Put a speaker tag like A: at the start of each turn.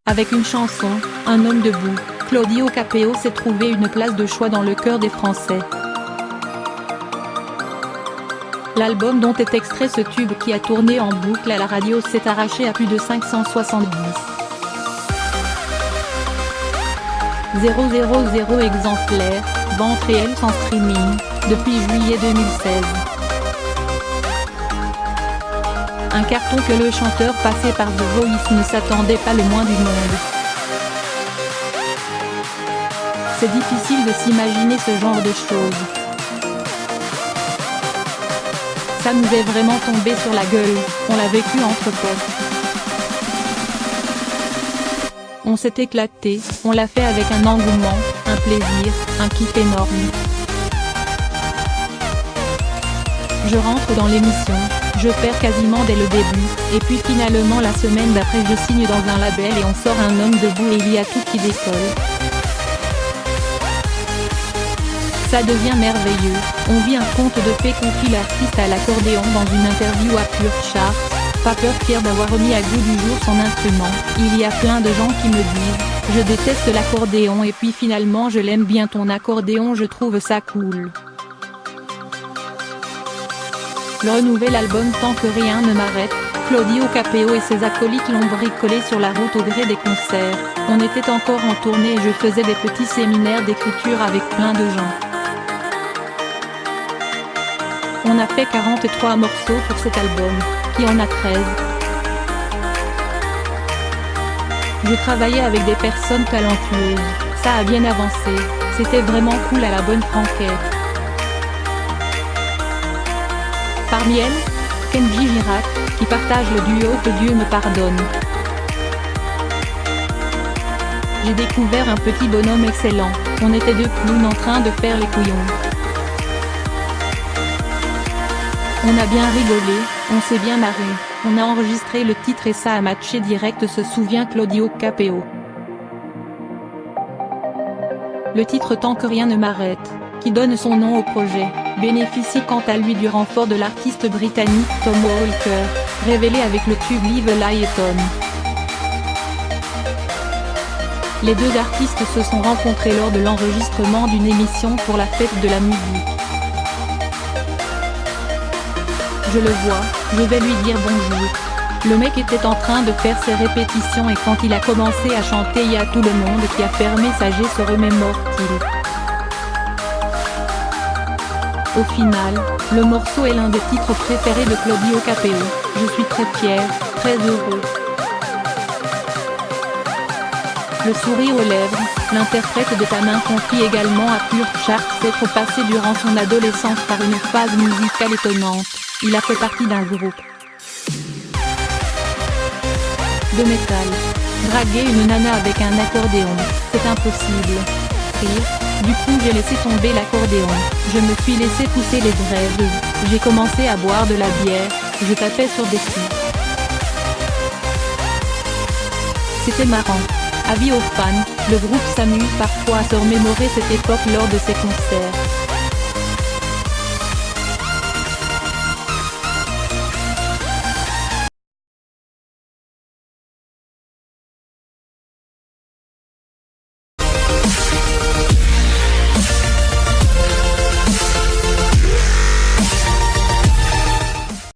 A: Avec une chanson, Un homme debout, Claudio Capéo s'est trouvé une place de choix dans le cœur des Français. L'album dont est extrait ce tube qui a tourné en boucle à la radio s'est arraché à plus de 570 000 exemplaires, vente réelle sans streaming, depuis juillet 2016. Un carton que le chanteur passé par The Voice ne s'attendait pas le moins du monde. C'est difficile de s'imaginer ce genre de choses. Ça nous est vraiment tombé sur la gueule, on l'a vécu entre potes. On s'est éclaté, on l'a fait avec un engouement, un plaisir, un kiff énorme. Je rentre dans l'émission, je perds quasiment dès le début, et puis finalement la semaine d'après je signe dans un label et on sort Un homme debout et il y a tout qui décolle. Ça devient merveilleux, on vit un conte de fées confie l'artiste à l'accordéon dans une interview à Pure Chart. Pas peur, fier d'avoir remis à goût du jour son instrument. Il y a plein de gens qui me disent, je déteste l'accordéon et puis finalement je l'aime bien ton accordéon, je trouve ça cool. Le nouvel album Tant que rien ne m'arrête, Claudio Capéo et ses acolytes l'ont bricolé sur la route au gré des concerts. On était encore en tournée et je faisais des petits séminaires d'écriture avec plein de gens. On a fait 43 morceaux pour cet album, qui en a 13. Je travaillais avec des personnes talentueuses, ça a bien avancé, c'était vraiment cool à la bonne franquette. Parmi elles, Kenji Girac, qui partage le duo Que Dieu me pardonne. J'ai découvert un petit bonhomme excellent, on était deux clowns en train de faire les couillons. On a bien rigolé, on s'est bien marré, on a enregistré le titre et ça a matché direct, se souvient Claudio Capéo. Le titre Tant que rien ne m'arrête, qui donne son nom au projet, bénéficie quant à lui du renfort de l'artiste britannique Tom Walker, révélé avec le tube Live a Lie Tom. Les deux artistes se sont rencontrés lors de l'enregistrement d'une émission pour la fête de la musique. Je le vois, je vais lui dire bonjour. Le mec était en train de faire ses répétitions et quand il a commencé à chanter il y a tout le monde qui a fermé sa G se remémore-t-il. Au final, le morceau est l'un des titres préférés de Claudio Capéo. Je suis très fier, très heureux. Le sourire aux lèvres, l'interprète de Ta main confie également à Pure Chart s'être passé durant son adolescence par une phase musicale étonnante. Il a fait partie d'un groupe de métal. Draguer une nana avec un accordéon, c'est impossible. Rire. Du coup j'ai laissé tomber l'accordéon, je me suis laissé pousser les dreads, j'ai commencé à boire de la bière, je tapais sur des coups. C'était marrant. Avis aux fans, le groupe s'amuse parfois à se remémorer cette époque lors de ses concerts.